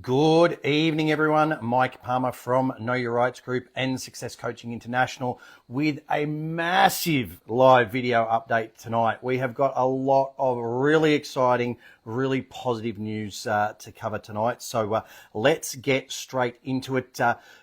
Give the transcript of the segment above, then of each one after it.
Good evening, everyone. Mike Palmer from Know Your Rights Group and Success Coaching International with a massive live video update tonight. We have got a lot of really exciting, really positive news to cover tonight. So let's get straight into it.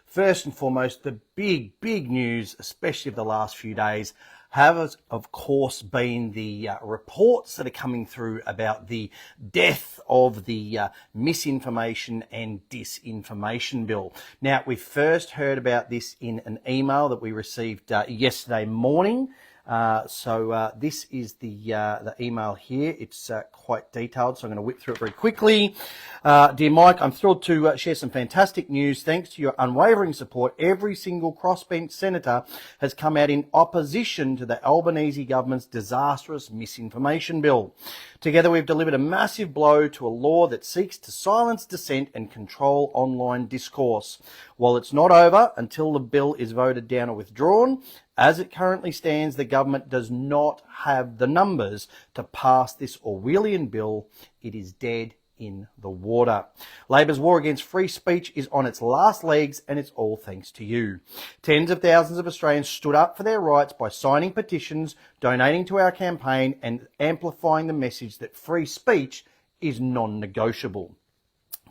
First and foremost, the big news, especially of the last few days, have, of course, been the reports that are coming through about the death of the Misinformation and Disinformation Bill. Now, we first heard about this in an email that we received yesterday morning. This is the email here. It's quite detailed, so I'm going to whip through it very quickly. Dear Mike, I'm thrilled to share some fantastic news. Thanks to your unwavering support, every single crossbench senator has come out in opposition to the Albanese government's disastrous misinformation bill. Together, we've delivered a massive blow to a law that seeks to silence dissent and control online discourse. While it's not over until the bill is voted down or withdrawn, as it currently stands, the government does not have the numbers to pass this Orwellian bill. It is dead in the water. Labor's war against free speech is on its last legs, and it's all thanks to you. Tens of thousands of Australians stood up for their rights by signing petitions, donating to our campaign, and amplifying the message that free speech is non-negotiable.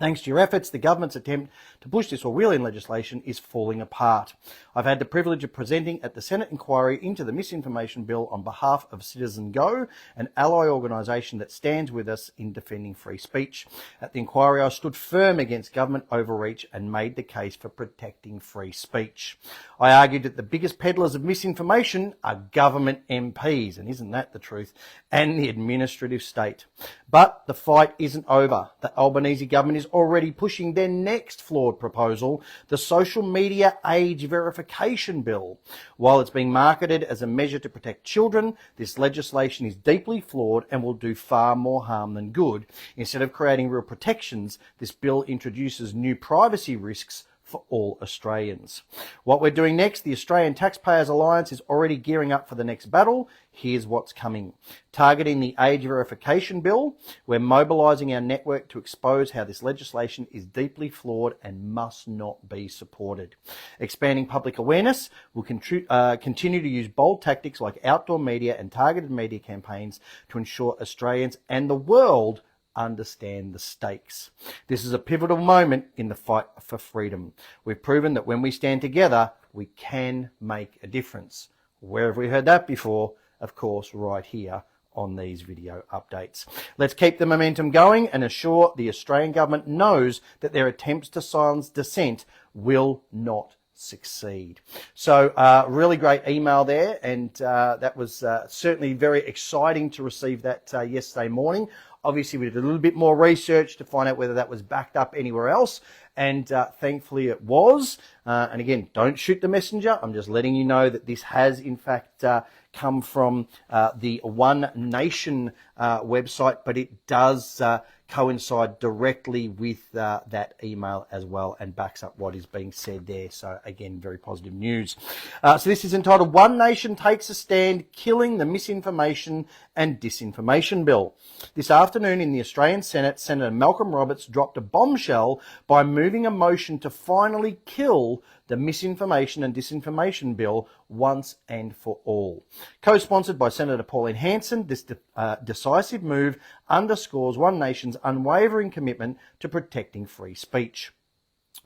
Thanks to your efforts, the government's attempt to push this Orwellian legislation is falling apart. I've had the privilege of presenting at the Senate inquiry into the Misinformation Bill on behalf of Citizen Go, an ally organisation that stands with us in defending free speech. At the inquiry, I stood firm against government overreach and made the case for protecting free speech. I argued that the biggest peddlers of misinformation are government MPs, and isn't that the truth, and the administrative state. But the fight isn't over. The Albanese government is already pushing their next flawed proposal, the Social Media Age Verification Bill. While it's being marketed as a measure to protect children, this legislation is deeply flawed and will do far more harm than good. Instead of creating real protections, this bill introduces new privacy risks for all Australians. What we're doing next, the Australian Taxpayers Alliance is already gearing up for the next battle. Here's what's coming. Targeting the Age Verification Bill, we're mobilising our network to expose how this legislation is deeply flawed and must not be supported. Expanding public awareness, we'll continue to use bold tactics like outdoor media and targeted media campaigns to ensure Australians and the world understand the stakes. This is a pivotal moment in the fight for freedom. We've proven that when we stand together, we can make a difference. Where have we heard that before? Of course, right here on these video updates. Let's keep the momentum going and assure the Australian government knows that their attempts to silence dissent will not succeed. So really great email there, and that was certainly very exciting to receive that yesterday morning. Obviously, we did a little bit more research to find out whether that was backed up anywhere else, and thankfully it was. And again, don't shoot the messenger. I'm just letting you know that this has, in fact, come from the One Nation website, but it does coincide directly with that email as well and backs up what is being said there. So again, very positive news. So this is entitled One Nation Takes a Stand, Killing the Misinformation and Disinformation Bill. This afternoon in the Australian Senate, Senator Malcolm Roberts dropped a bombshell by moving a motion to finally kill the Misinformation and Disinformation Bill once and for all. Co-sponsored by Senator Pauline Hanson, this decisive move underscores One Nation's unwavering commitment to protecting free speech.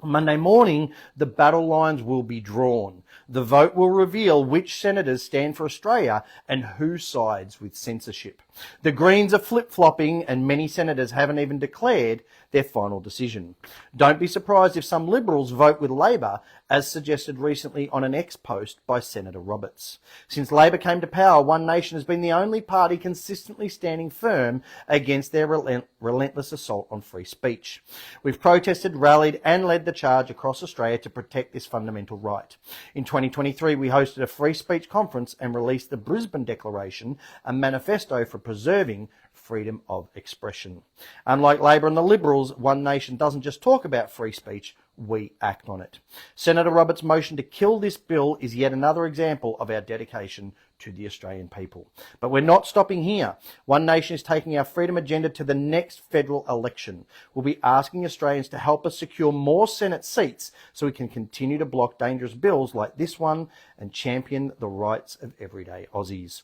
On Monday morning, the battle lines will be drawn. The vote will reveal which senators stand for Australia and who sides with censorship. The Greens are flip-flopping and many senators haven't even declared their final decision. Don't be surprised if some Liberals vote with Labor, as suggested recently on an X post by Senator Roberts. Since Labor came to power, One Nation has been the only party consistently standing firm against their relentless assault on free speech. We've protested, rallied and led the charge across Australia to protect this fundamental right. In 2023, we hosted a free speech conference and released the Brisbane Declaration, a manifesto for preserving freedom of expression. Unlike Labor and the Liberals, One Nation doesn't just talk about free speech, we act on it. Senator Roberts' motion to kill this bill is yet another example of our dedication to the Australian people. But we're not stopping here. One Nation is taking our freedom agenda to the next federal election. We'll be asking Australians to help us secure more Senate seats so we can continue to block dangerous bills like this one and champion the rights of everyday Aussies.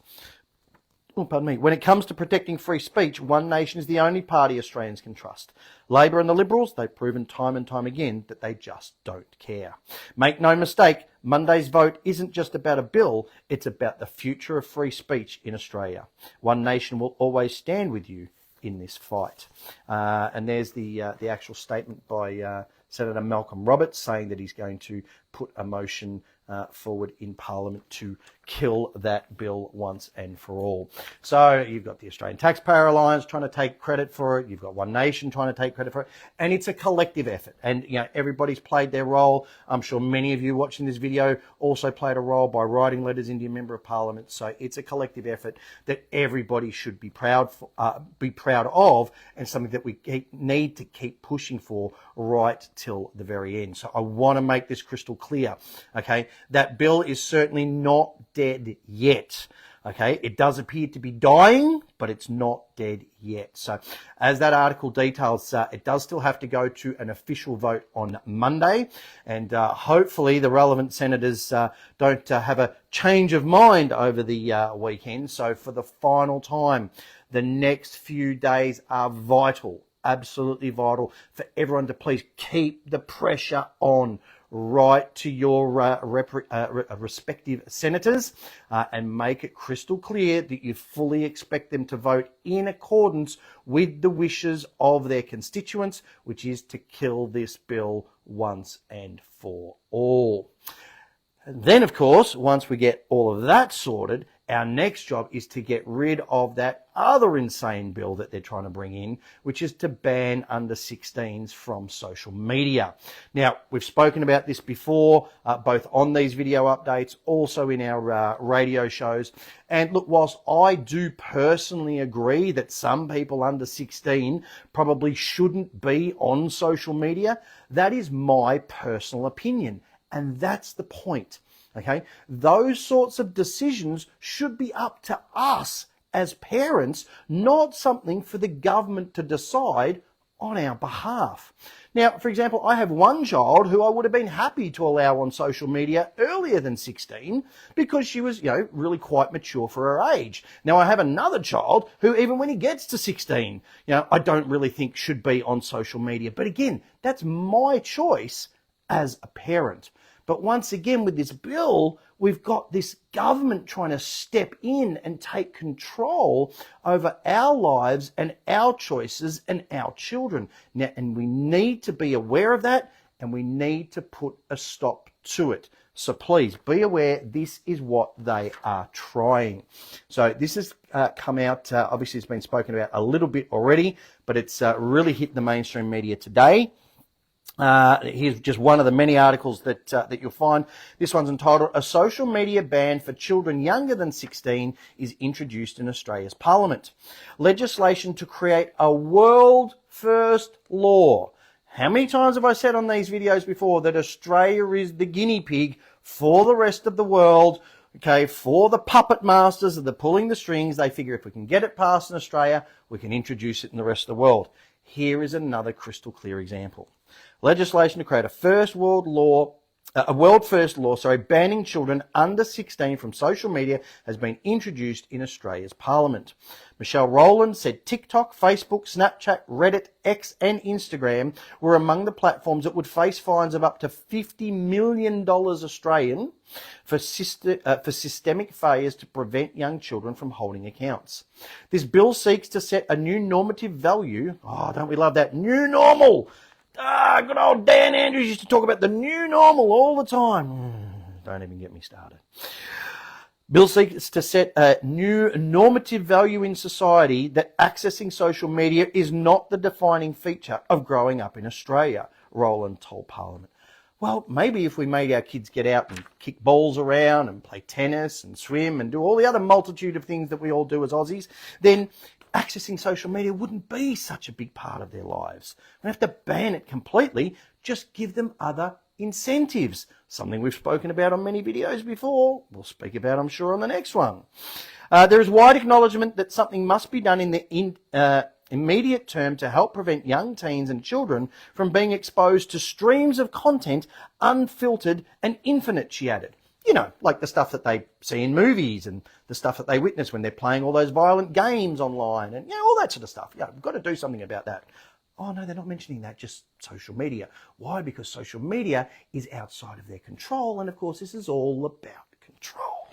Oh, pardon me. When it comes to protecting free speech, One Nation is the only party Australians can trust. Labor and the Liberals, they've proven time and time again that they just don't care. Make no mistake, Monday's vote isn't just about a bill, it's about the future of free speech in Australia. One Nation will always stand with you in this fight. And there's the actual statement by Senator Malcolm Roberts saying that he's going to put a motion forward in Parliament to kill that bill once and for all. So you've got the Australian Taxpayer Alliance trying to take credit for it. You've got One Nation trying to take credit for it. And it's a collective effort. And, you know, everybody's played their role. I'm sure many of you watching this video also played a role by writing letters into your Member of Parliament. So it's a collective effort that everybody should be proud of, and something that we need to keep pushing for right till the very end. So I want to make this crystal clear, okay? That bill is certainly not dead yet. Okay, it does appear to be dying, but it's not dead yet. So as that article details, it does still have to go to an official vote on Monday. And hopefully the relevant senators don't have a change of mind over the weekend. So for the final time, the next few days are vital, absolutely vital for everyone to please keep the pressure on. Right to your respective senators and make it crystal clear that you fully expect them to vote in accordance with the wishes of their constituents, which is to kill this bill once and for all. And then, of course, once we get all of that sorted, our next job is to get rid of that other insane bill that they're trying to bring in, which is to ban under 16s from social media. Now, we've spoken about this before, both on these video updates, also in our radio shows. And look, whilst I do personally agree that some people under 16 probably shouldn't be on social media, that is my personal opinion. And that's the point. Okay, those sorts of decisions should be up to us as parents, not something for the government to decide on our behalf. Now, for example, I have one child who I would have been happy to allow on social media earlier than 16 because she was, really quite mature for her age. Now, I have another child who, even when he gets to 16, I don't really think should be on social media. But again, that's my choice as a parent. But once again, with this bill, we've got this government trying to step in and take control over our lives and our choices and our children. Now, and we need to be aware of that, and we need to put a stop to it. So please be aware, this is what they are trying. So this has come out, obviously it's been spoken about a little bit already, but it's really hit the mainstream media today. Here's just one of the many articles that you'll find. This one's entitled, "A Social Media Ban for Children Younger than 16 is Introduced in Australia's Parliament. Legislation to create a world-first law." How many times have I said on these videos before that Australia is the guinea pig for the rest of the world? Okay, for the puppet masters that are pulling the strings. They figure if we can get it passed in Australia, we can introduce it in the rest of the world. Here is another crystal clear example. Legislation to create a world first law, banning children under 16 from social media has been introduced in Australia's Parliament. Michelle Rowland said TikTok, Facebook, Snapchat, Reddit, X and Instagram were among the platforms that would face fines of up to $50 million Australian for systemic failures to prevent young children from holding accounts. This bill seeks to set a new normative value. Oh, don't we love that? New normal! Good old Dan Andrews used to talk about the new normal all the time. Don't even get me started. Bill seeks to set a new normative value in society that accessing social media is not the defining feature of growing up in Australia, Rowland told Parliament. Well, maybe if we made our kids get out and kick balls around and play tennis and swim and do all the other multitude of things that we all do as Aussies, then accessing social media wouldn't be such a big part of their lives. We don't have to ban it completely, just give them other incentives, something we've spoken about on many videos before. We'll speak about, I'm sure, on the next one. There is wide acknowledgement that something must be done in the immediate term to help prevent young teens and children from being exposed to streams of content unfiltered and infinite, she added. You know, like the stuff that they see in movies and the stuff that they witness when they're playing all those violent games online and, you know, all that sort of stuff. Yeah, we've got to do something about that. Oh, no, they're not mentioning that, just social media. Why? Because social media is outside of their control. And, of course, this is all about control.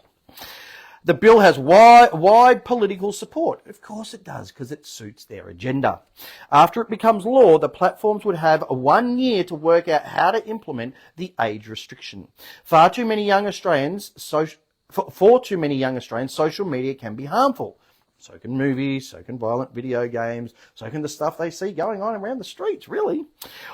The bill has wide political support. Of course it does, because it suits their agenda. After it becomes law, the platforms would have 1 year to work out how to implement the age restriction. For too many young Australians, social media can be harmful. So can movies, so can violent video games, so can the stuff they see going on around the streets, really.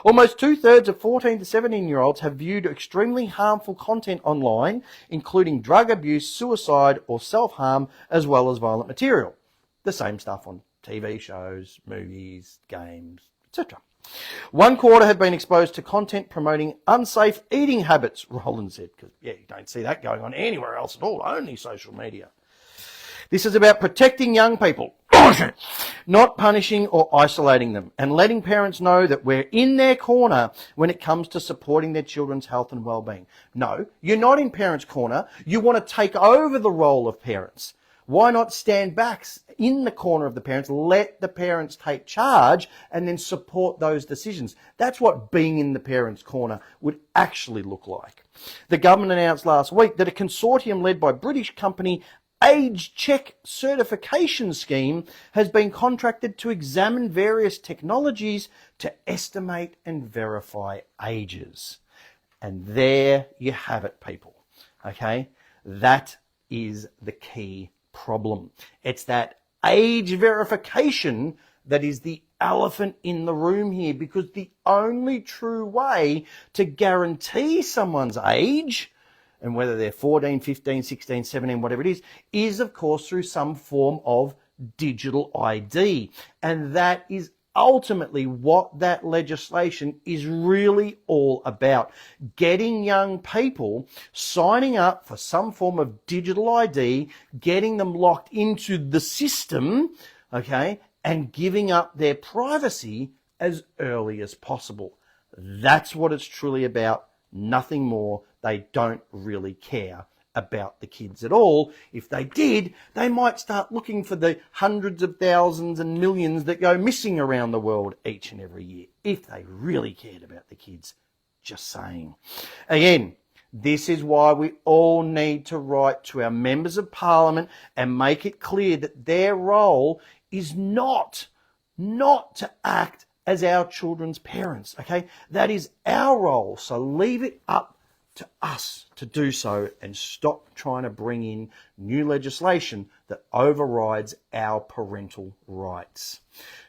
Almost 2/3 of 14 to 17-year-olds have viewed extremely harmful content online, including drug abuse, suicide, or self-harm, as well as violent material. The same stuff on TV shows, movies, games, etc. 1/4 have been exposed to content promoting unsafe eating habits, Roland said, because, yeah, you don't see that going on anywhere else at all, only social media. This is about protecting young people, not punishing or isolating them, and letting parents know that we're in their corner when it comes to supporting their children's health and well-being. No, you're not in parents' corner. You want to take over the role of parents. Why not stand back in the corner of the parents, let the parents take charge, and then support those decisions? That's what being in the parents' corner would actually look like. The government announced last week that a consortium led by British company Age Check Certification Scheme has been contracted to examine various technologies to estimate and verify ages. And there you have it, people. Okay? That is the key problem. It's that age verification that is the elephant in the room here, because the only true way to guarantee someone's age, and whether they're 14, 15, 16, 17, whatever it is of course through some form of digital ID. And that is ultimately what that legislation is really all about. Getting young people signing up for some form of digital ID, getting them locked into the system, okay, and giving up their privacy as early as possible. That's what it's truly about. Nothing more. They don't really care about the kids at all. If they did, they might start looking for the hundreds of thousands and millions that go missing around the world each and every year. If they really cared about the kids. Just saying. Again, this is why we all need to write to our members of parliament and make it clear that their role is not to act as our children's parents, okay? That is our role. So leave it up to us to do so and stop trying to bring in new legislation that overrides our parental rights.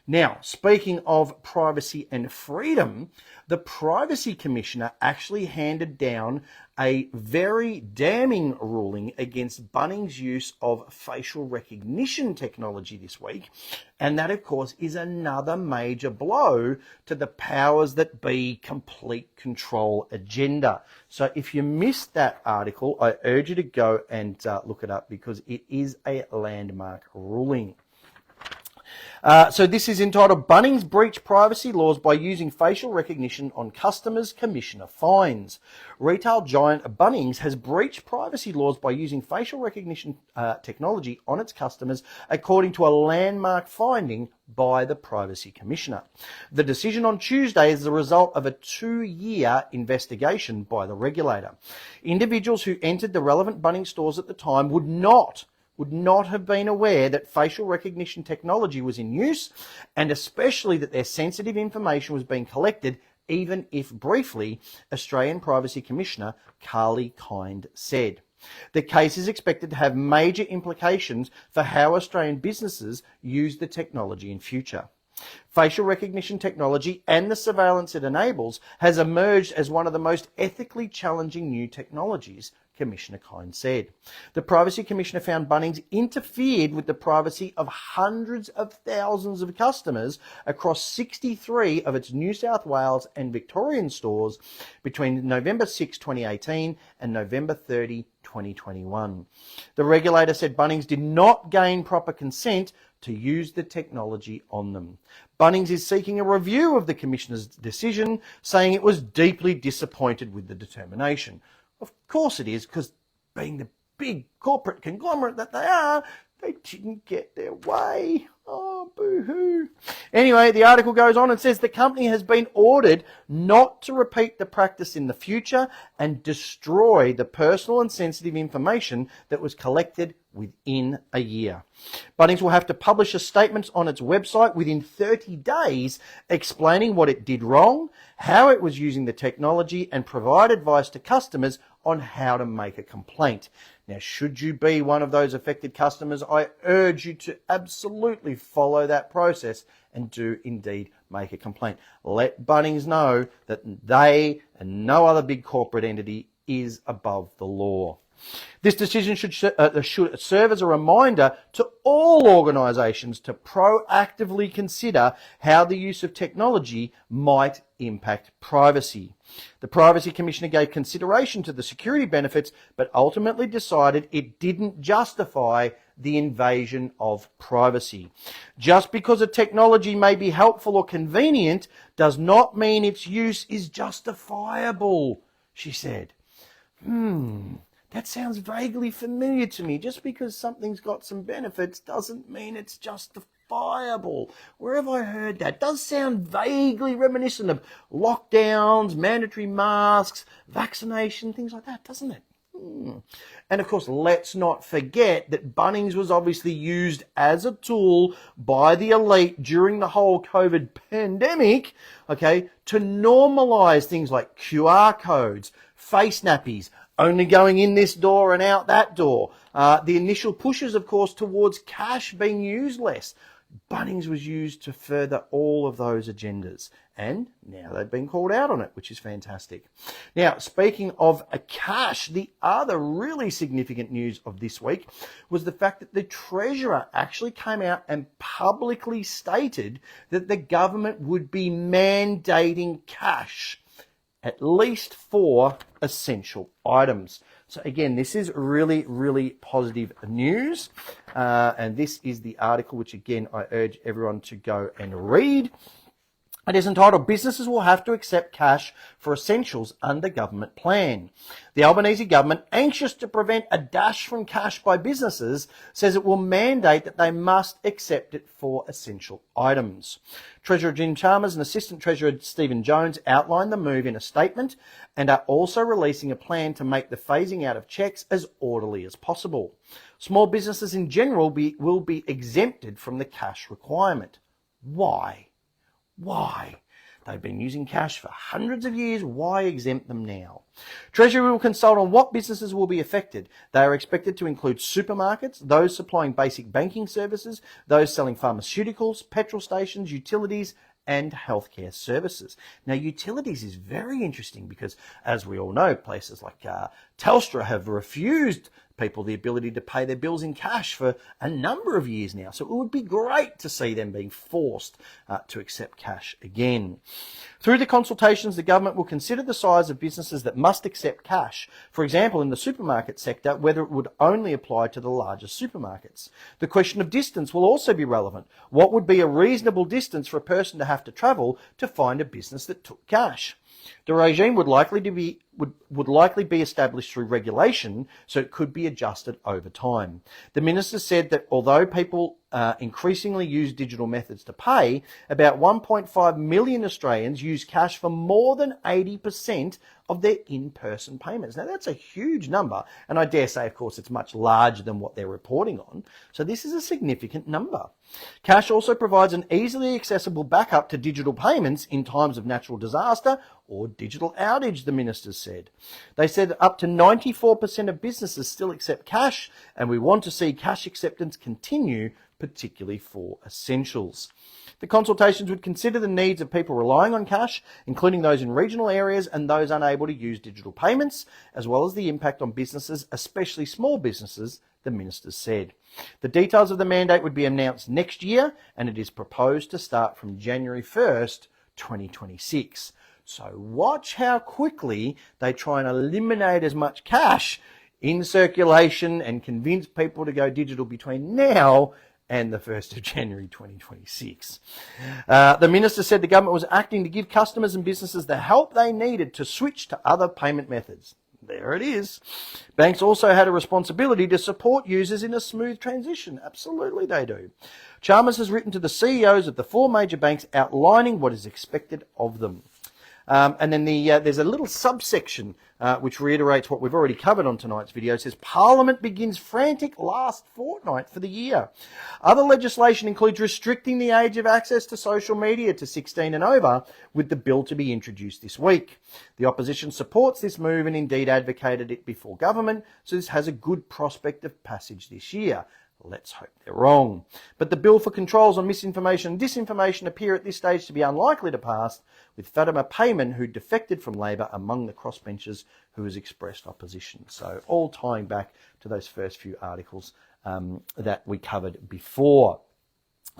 Now, speaking of privacy and freedom, the Privacy Commissioner actually handed down a very damning ruling against Bunnings' use of facial recognition technology this week. And that, of course, is another major blow to the powers that be complete control agenda. So if you missed that article, I urge you to go and look it up, because it is a landmark ruling. So this is entitled Bunnings Breach Privacy Laws by Using Facial Recognition on Customers, Commissioner Fines. Retail giant Bunnings has breached privacy laws by using facial recognition technology on its customers, according to a landmark finding by the Privacy Commissioner. The decision on Tuesday is the result of a 2-year investigation by the regulator. Individuals who entered the relevant Bunnings stores at the time would not have been aware that facial recognition technology was in use, and especially that their sensitive information was being collected, even if briefly, Australian Privacy Commissioner Carly Kind said. The case is expected to have major implications for how Australian businesses use the technology in future. Facial recognition technology and the surveillance it enables has emerged as one of the most ethically challenging new technologies Commissioner Kyne said. The Privacy Commissioner found Bunnings interfered with the privacy of hundreds of thousands of customers across 63 of its New South Wales and Victorian stores between November 6, 2018 and November 30, 2021. The regulator said Bunnings did not gain proper consent to use the technology on them. Bunnings is seeking a review of the Commissioner's decision, saying it was deeply disappointed with the determination. Of course it is, because being the big corporate conglomerate that they are, they didn't get their way. Oh, boo-hoo. Anyway, the article goes on and says the company has been ordered not to repeat the practice in the future and destroy the personal and sensitive information that was collected within a year. Bunnings will have to publish a statement on its website within 30 days explaining what it did wrong, how it was using the technology, and provide advice to customers on how to make a complaint. Now, should you be one of those affected customers, I urge you to absolutely follow that process and do indeed make a complaint. Let Bunnings know that they and no other big corporate entity is above the law. This decision should serve as a reminder to all organisations to proactively consider how the use of technology might impact privacy. The Privacy Commissioner gave consideration to the security benefits, but ultimately decided it didn't justify the invasion of privacy. Just because a technology may be helpful or convenient does not mean its use is justifiable, she said. That sounds vaguely familiar to me. Just because something's got some benefits doesn't mean it's justifiable. Where have I heard that? It does sound vaguely reminiscent of lockdowns, mandatory masks, vaccination, things like that, doesn't it? And of course, let's not forget that Bunnings was obviously used as a tool by the elite during the whole COVID pandemic, okay, to normalise things like QR codes, face nappies, only going in this door and out that door. The initial pushes, of course, towards cash being used less. Bunnings was used to further all of those agendas. And now they've been called out on it, which is fantastic. Now, speaking of cash, the other really significant news of this week was the fact that the Treasurer actually came out and publicly stated that the government would be mandating cash, at least for essential items. So again, this is really, really positive news. And this is the article, which again, I urge everyone to go and read. It is entitled, Businesses Will Have to Accept Cash for Essentials Under Government Plan. The Albanese government, anxious to prevent a dash from cash by businesses, says it will mandate that they must accept it for essential items. Treasurer Jim Chalmers and Assistant Treasurer Stephen Jones outlined the move in a statement and are also releasing a plan to make the phasing out of cheques as orderly as possible. Small businesses in general will be exempted from the cash requirement. Why? Why? They've been using cash for hundreds of years. Why exempt them now? Treasury will consult on what businesses will be affected. They are expected to include supermarkets, those supplying basic banking services, those selling pharmaceuticals, petrol stations, utilities, and healthcare services. Now, utilities is very interesting because, as we all know, places like Telstra have refused people the ability to pay their bills in cash for a number of years now. So it would be great to see them being forced to accept cash again. Through the consultations, the government will consider the size of businesses that must accept cash. For example, in the supermarket sector, whether it would only apply to the largest supermarkets. The question of distance will also be relevant. What would be a reasonable distance for a person to have to travel to find a business that took cash? The regime would likely be established through regulation, so it could be adjusted over time. The minister said that although people increasingly use digital methods to pay, about 1.5 million Australians use cash for more than 80% of their in-person payments. Now, that's a huge number, and I dare say, of course, it's much larger than what they're reporting on. So this is a significant number. Cash also provides an easily accessible backup to digital payments in times of natural disaster or digital outage, the ministers said. They said up to 94% of businesses still accept cash, and we want to see cash acceptance continue, particularly for essentials. The consultations would consider the needs of people relying on cash, including those in regional areas and those unable to use digital payments, as well as the impact on businesses, especially small businesses, the minister said. The details of the mandate would be announced next year, and it is proposed to start from January 1st, 2026. So watch how quickly they try and eliminate as much cash in circulation and convince people to go digital between now and the 1st of January 2026. The minister said the government was acting to give customers and businesses the help they needed to switch to other payment methods. There it is. Banks also had a responsibility to support users in a smooth transition. Absolutely they do. Chalmers has written to the CEOs of the 4 major banks outlining what is expected of them. And then there's a little subsection which reiterates what we've already covered on tonight's video. It says, Parliament begins frantic last fortnight for the year. Other legislation includes restricting the age of access to social media to 16 and over, with the bill to be introduced this week. The opposition supports this move and indeed advocated it before government, so this has a good prospect of passage this year. Let's hope they're wrong. But the bill for controls on misinformation and disinformation appear at this stage to be unlikely to pass, with Fatima Payman, who defected from Labor, among the crossbenchers who has expressed opposition. So all tying back to those first few articles that we covered before.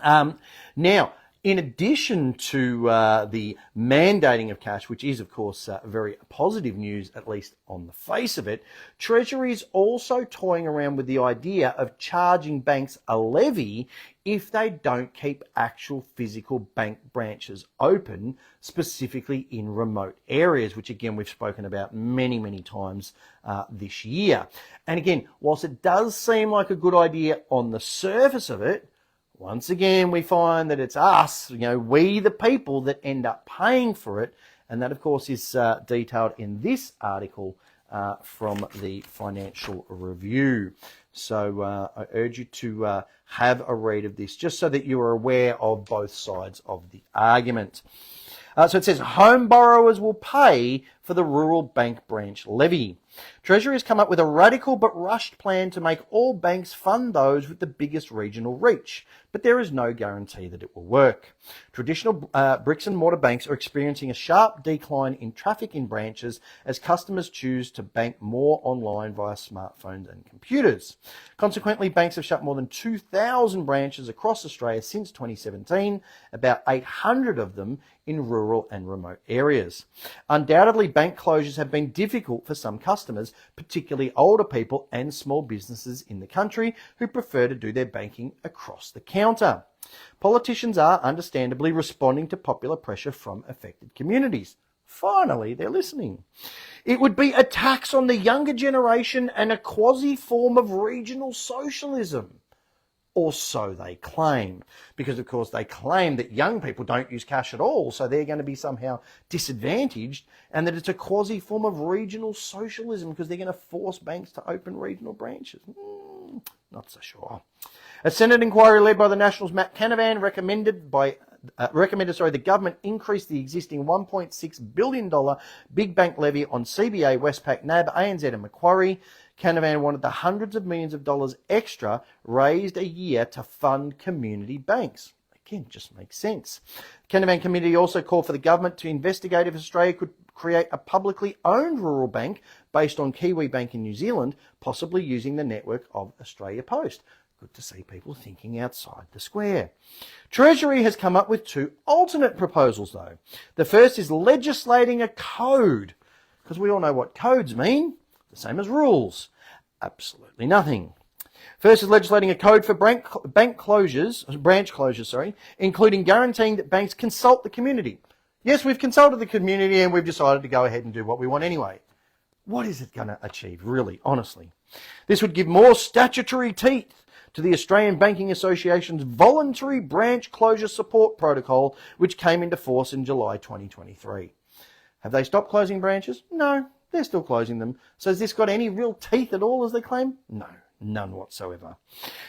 Now, in addition to the mandating of cash, which is, of course, very positive news, at least on the face of it, Treasury is also toying around with the idea of charging banks a levy if they don't keep actual physical bank branches open, specifically in remote areas, which, again, we've spoken about many, many times this year. And again, whilst it does seem like a good idea on the surface of it, once again, we find that it's us, we the people, that end up paying for it. And that, of course, is detailed in this article from the Financial Review. So I urge you to have a read of this, just so that you are aware of both sides of the argument. So it says, home borrowers will pay for the rural bank branch levy. Treasury has come up with a radical but rushed plan to make all banks fund those with the biggest regional reach, but there is no guarantee that it will work. Traditional bricks and mortar banks are experiencing a sharp decline in traffic in branches as customers choose to bank more online via smartphones and computers. Consequently, banks have shut more than 2,000 branches across Australia since 2017, about 800 of them in rural and remote areas. Undoubtedly, bank closures have been difficult for some customers, particularly older people and small businesses in the country who prefer to do their banking across the counter. Politicians are understandably responding to popular pressure from affected communities. Finally, they're listening. It would be a tax on the younger generation and a quasi-form of regional socialism. Or so they claim, because of course they claim that young people don't use cash at all, so they're going to be somehow disadvantaged, and that it's a quasi form of regional socialism because they're going to force banks to open regional branches. Not so sure. A Senate inquiry led by the Nationals' Matt Canavan recommended the government increase the existing $1.6 billion big bank levy on CBA, Westpac, NAB, ANZ and Macquarie. Canavan wanted the hundreds of millions of dollars extra raised a year to fund community banks. Again, just makes sense. The Canavan Committee also called for the government to investigate if Australia could create a publicly owned rural bank based on Kiwi Bank in New Zealand, possibly using the network of Australia Post. Good to see people thinking outside the square. Treasury has come up with 2 alternate proposals, though. The first is legislating a code, because we all know what codes mean. The same as rules. Absolutely nothing. First is legislating a code for branch closures, including guaranteeing that banks consult the community. Yes, we've consulted the community and we've decided to go ahead and do what we want anyway. What is it going to achieve, really, honestly? This would give more statutory teeth to the Australian Banking Association's voluntary branch closure support protocol, which came into force in July 2023. Have they stopped closing branches? No. They're still closing them. So has this got any real teeth at all, as they claim? No, none whatsoever.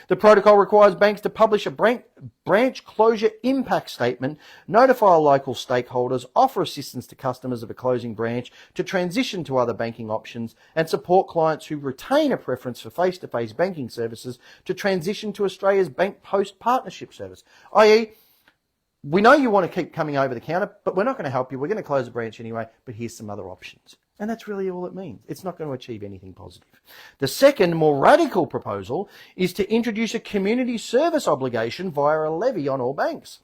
The protocol requires banks to publish a branch closure impact statement, notify local stakeholders, offer assistance to customers of a closing branch to transition to other banking options, and support clients who retain a preference for face-to-face banking services to transition to Australia's Bank Post Partnership Service, i.e., we know you want to keep coming over the counter, but we're not going to help you. We're going to close the branch anyway, but here's some other options. And that's really all it means. It's not going to achieve anything positive. The second, more radical proposal is to introduce a community service obligation via a levy on all banks.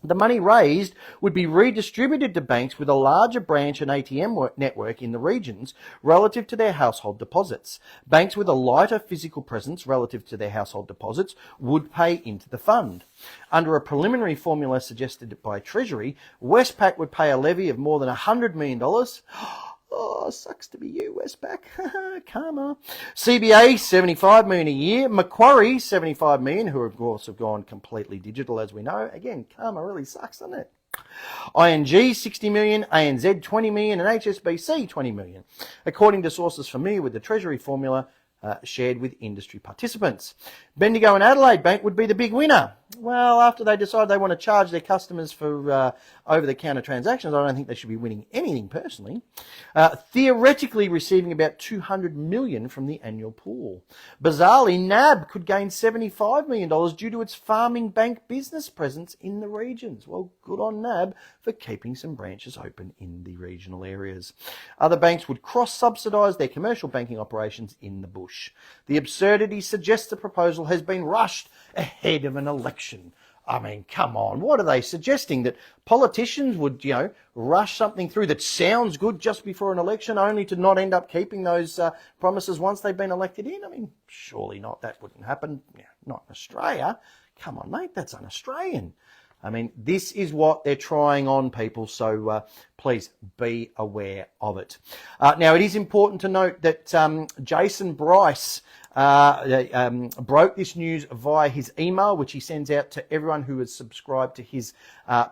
The money raised would be redistributed to banks with a larger branch and ATM network in the regions relative to their household deposits. Banks with a lighter physical presence relative to their household deposits would pay into the fund. Under a preliminary formula suggested by Treasury, Westpac would pay a levy of more than $100 million. Oh, sucks to be you, Westpac. Karma. CBA, $75 million a year. Macquarie, $75 million, who of course have gone completely digital, as we know. Again, karma really sucks, doesn't it? ING, $60 million, ANZ, $20 million, and HSBC, $20 million, according to sources familiar with the Treasury formula shared with industry participants. Bendigo and Adelaide Bank would be the big winner. Well, after they decide they want to charge their customers for over-the-counter transactions, I don't think they should be winning anything personally. Theoretically receiving about $200 million from the annual pool. Bizarrely, NAB could gain $75 million due to its farming bank business presence in the regions. Well, good on NAB for keeping some branches open in the regional areas. Other banks would cross-subsidise their commercial banking operations in the bush. The absurdity suggests the proposal has been rushed ahead of an election. I mean, come on, what are they suggesting? That politicians would, rush something through that sounds good just before an election only to not end up keeping those promises once they've been elected in? I mean, surely not. That wouldn't happen. Yeah, not in Australia. Come on, mate, that's un-Australian. I mean, this is what they're trying on, people, so please be aware of it. Now, it is important to note that Jason Bryce broke this news via his email, which he sends out to everyone who has subscribed to his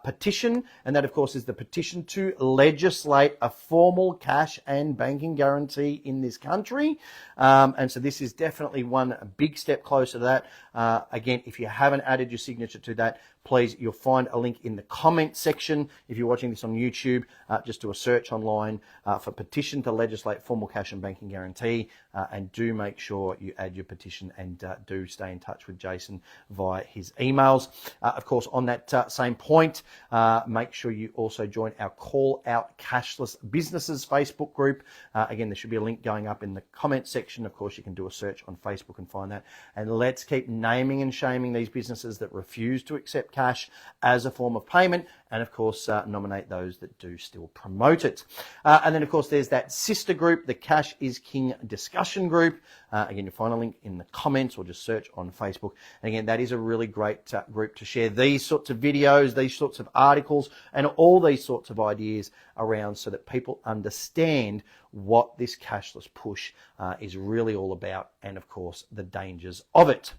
petition, and that, of course, is the petition to legislate a formal cash and banking guarantee in this country. And so this is definitely one big step closer to that. Again, if you haven't added your signature to that, please, you'll find a link in the comment section. If you're watching this on YouTube, just do a search online for petition to legislate formal cash and banking guarantee, and do make sure you add your petition and do stay in touch with Jason via his emails. Of course, on that same point, make sure you also join our Call Out Cashless Businesses Facebook group. Again, there should be a link going up in the comment section. Of course, you can do a search on Facebook and find that. And let's keep naming and shaming these businesses that refuse to accept cash as a form of payment, and of course nominate those that do still promote it. And then of course there's that sister group, the Cash is King discussion group. Again, you'll find a link in the comments or just search on Facebook. And again, that is a really great group to share these sorts of videos, these sorts of articles, and all these sorts of ideas around so that people understand what this cashless push is really all about, and of course the dangers of it.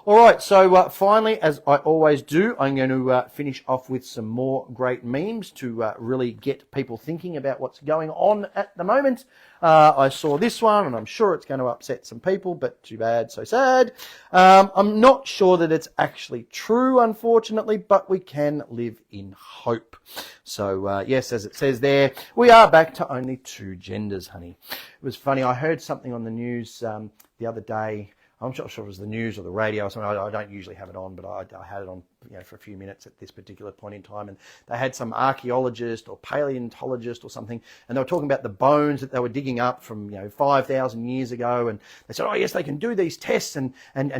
All right, so finally, as I always do, I'm going to finish off with some more great memes to really get people thinking about what's going on at the moment. I saw this one, and I'm sure it's going to upset some people, but too bad, so sad. I'm not sure that it's actually true, unfortunately, but we can live in hope. So, yes, as it says there, we are back to only 2 genders, honey. It was funny, I heard something on the news the other day. I'm not sure if it was the news or the radio or something. I don't usually have it on, but I had it on for a few minutes at this particular point in time. And they had some archaeologist or paleontologist or something, and they were talking about the bones that they were digging up from 5,000 years ago. And they said, oh yes, they can do these tests and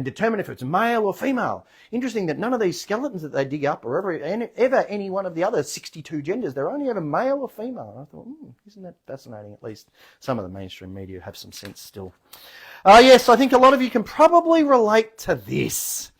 determine if it's male or female. Interesting that none of these skeletons that they dig up are ever any one of the other 62 genders. They're only ever male or female. And I thought, isn't that fascinating? At least some of the mainstream media have some sense still. Yes, I think a lot of you can probably relate to this.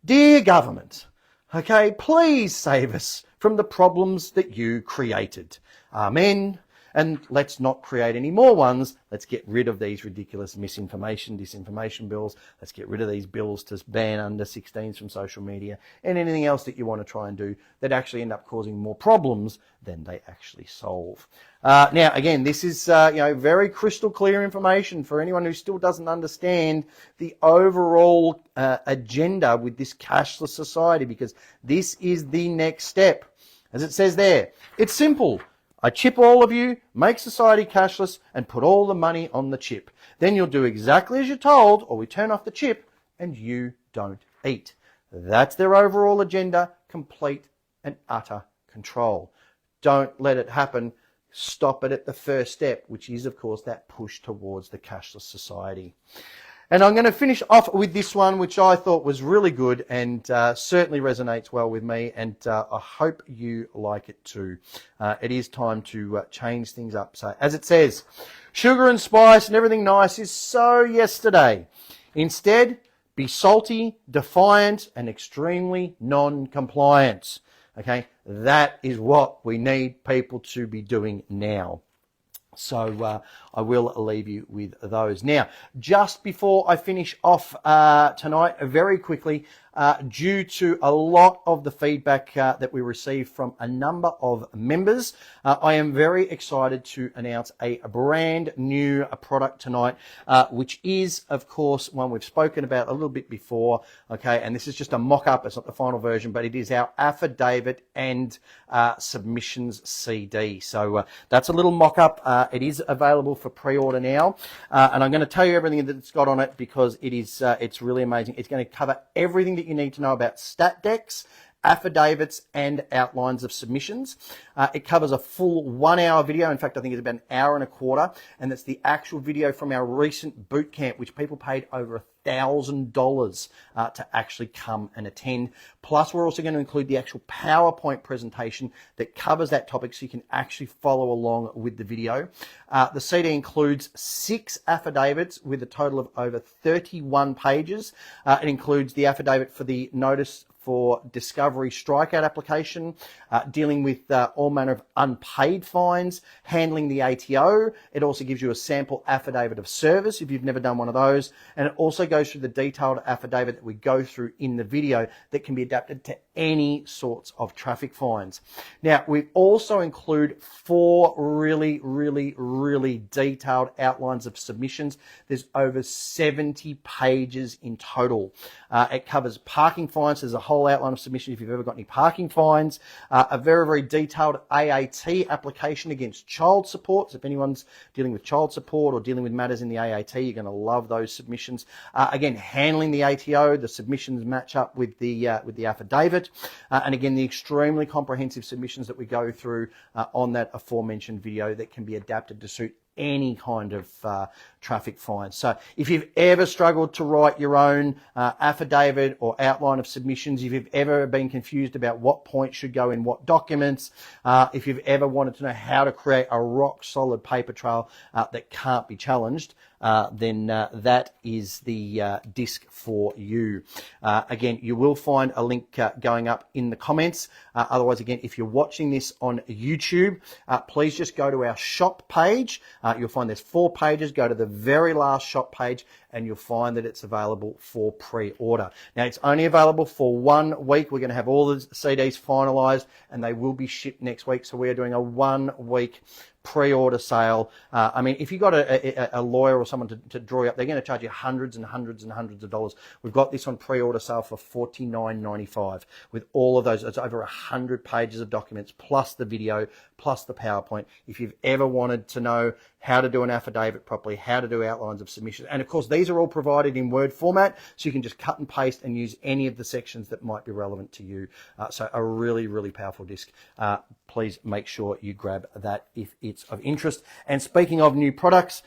Dear government, okay, please save us from the problems that you created. Amen. And let's not create any more ones. Let's get rid of these ridiculous misinformation, disinformation bills. Let's get rid of these bills to ban under 16s from social media and anything else that you want to try and do that actually end up causing more problems than they actually solve. Now, again, this is very crystal clear information for anyone who still doesn't understand the overall agenda with this cashless society, because this is the next step. As it says there, it's simple. I chip all of you, make society cashless, and put all the money on the chip. Then you'll do exactly as you're told, or we turn off the chip and you don't eat. That's their overall agenda, complete and utter control. Don't let it happen. Stop it at the first step, which is, of course, that push towards the cashless society. And I'm going to finish off with this one, which I thought was really good and certainly resonates well with me, and I hope you like it too. It is time to change things up. So, as it says, sugar and spice and everything nice is so yesterday. Instead, be salty, defiant, and extremely non-compliant. Okay, that is what we need people to be doing now. So I will leave you with those. Now, just before I finish off tonight, very quickly, due to a lot of the feedback that we received from a number of members, I am very excited to announce a brand new product tonight, which is, of course, one we've spoken about a little bit before. Okay, and this is just a mock-up. It's not the final version, but it is our affidavit and submissions CD. So that's a little mock-up. It is available for pre-order now, and I'm going to tell you everything that it's got on it because it is it's really amazing. It's going to cover everything that you need to know about stat decks, affidavits, and outlines of submissions. It covers a full 1 hour video. In fact, I think it's about an hour and a quarter, and that's the actual video from our recent boot camp, which people paid over $1,000 to actually come and attend. Plus, we're also going to include the actual PowerPoint presentation that covers that topic so you can actually follow along with the video. The CD includes 6 affidavits with a total of over 31 pages. It includes the affidavit for the notice for discovery strikeout application, dealing with all manner of unpaid fines, handling the ATO. It also gives you a sample affidavit of service if you've never done one of those. And it also goes through the detailed affidavit that we go through in the video that can be adapted to any sorts of traffic fines. Now, we also include 4 really detailed outlines of submissions. There's over 70 pages in total. It covers parking fines. There's a whole outline of submission if you've ever got any parking fines. A very detailed AAT application against child support. So if anyone's dealing with child support or dealing with matters in the AAT, you're going to love those submissions. Again, handling the ATO, the submissions match up with the affidavit. And again, the extremely comprehensive submissions that we go through on that aforementioned video that can be adapted to suit any kind of traffic fine. So if you've ever struggled to write your own affidavit or outline of submissions, if you've ever been confused about what points should go in what documents, if you've ever wanted to know how to create a rock solid paper trail that can't be challenged, then that is the disc for you. Again, you will find a link going up in the comments. Otherwise, again, if you're watching this on YouTube, please just go to our shop page. You'll find there's 4 pages. Go to the very last shop page and you'll find that it's available for pre-order. Now, it's only available for 1 week. We're going to have all the CDs finalized and they will be shipped next week. So we are doing a 1 week pre-order sale. I mean, if you got a lawyer or someone to draw you up, they're going to charge you hundreds and hundreds and hundreds of dollars. We've got this on pre-order sale for $49.95 with all of those. It's over 100 pages of documents plus the video plus the PowerPoint. If you've ever wanted to know how to do an affidavit properly, how to do outlines of submissions, and of course these are all provided in Word format, so you can just cut and paste and use any of the sections that might be relevant to you. So a really powerful disc. Please make sure you grab that if it's of interest. And speaking of new products,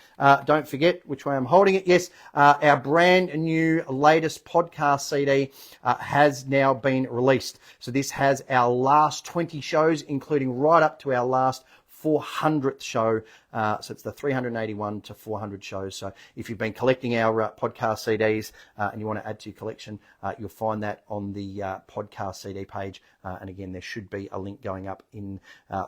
don't forget which way I'm holding it. Yes, our brand new latest podcast CD has now been released. So this has our last 20 shows, including right up to our last 400th show. So it's the 381 to 400 shows. So if you've been collecting our podcast CDs and you want to add to your collection, you'll find that on the podcast CD page. And again, there should be a link going up in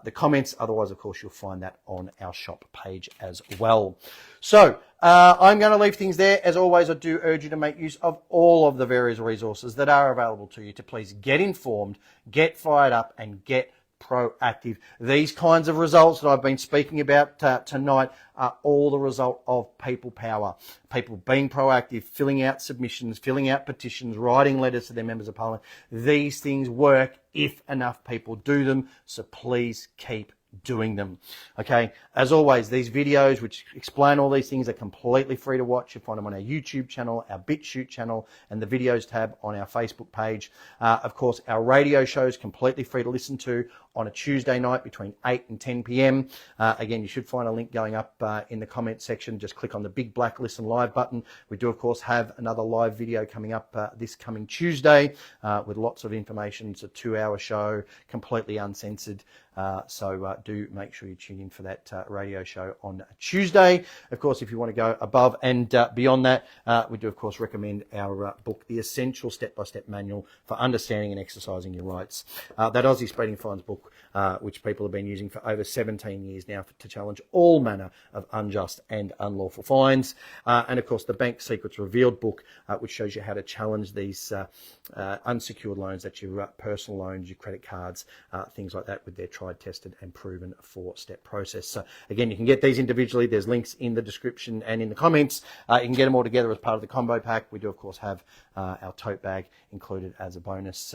the comments. Otherwise, of course, you'll find that on our shop page as well. So I'm going to leave things there. As always, I do urge you to make use of all of the various resources that are available to you to please get informed, get fired up, and get proactive. These kinds of results that I've been speaking about tonight are all the result of people power. People being proactive, filling out submissions, filling out petitions, writing letters to their members of parliament. These things work if enough people do them. So please keep doing them. Okay, as always, these videos which explain all these things are completely free to watch. You'll find them on our YouTube channel, our BitChute channel, and the videos tab on our Facebook page. Of course, our radio show is completely free to listen to on a Tuesday night between 8 and 10 p.m. Again, you should find a link going up in the comment section. Just click on the big black listen live button. We do, of course, have another live video coming up this coming Tuesday with lots of information. It's a 2-hour show, completely uncensored. So do make sure you tune in for that radio show on Tuesday. Of course, if you want to go above and beyond that, we do, of course, recommend our book, The Essential Step-by-Step Manual for Understanding and Exercising Your Rights. That Aussie Speeding Fines book, which people have been using for over 17 years now to challenge all manner of unjust and unlawful fines. And, of course, the Bank Secrets Revealed book, which shows you how to challenge these unsecured loans, that's your personal loans, your credit cards, things like that, with their tried, tested and proven 4-step process. So again, you can get these individually. There's links in the description and in the comments. You can get them all together as part of the combo pack. We do, of course, have our tote bag included as a bonus,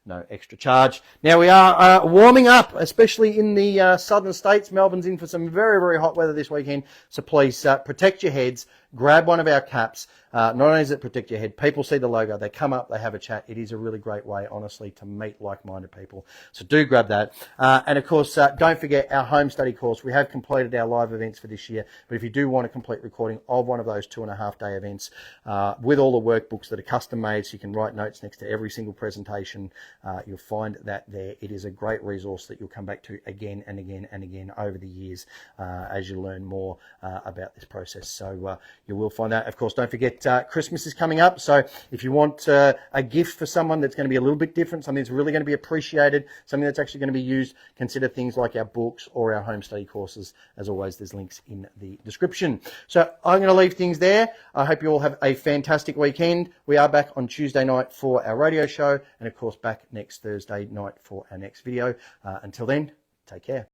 no extra charge. Now we are warming up, especially in the southern states. Melbourne's in for some very, very hot weather this weekend. So please protect your heads. Grab one of our caps. Not only does it protect your head, people see the logo, they come up, they have a chat. It is a really great way, honestly, to meet like-minded people. So do grab that. And of course, don't forget our home study course. We have completed our live events for this year, but if you do want a complete recording of one of those 2.5-day events with all the workbooks that are custom made, so you can write notes next to every single presentation, you'll find that there. It is a great resource that you'll come back to again and again and again over the years as you learn more about this process. So you will find that. Of course, don't forget Christmas is coming up. So if you want a gift for someone that's going to be a little bit different, something that's really going to be appreciated, something that's actually going to be used, consider things like our books or our home study courses. As always, there's links in the description. So I'm going to leave things there. I hope you all have a fantastic weekend. We are back on Tuesday night for our radio show, and of course back next Thursday night for our next video. Until then, take care.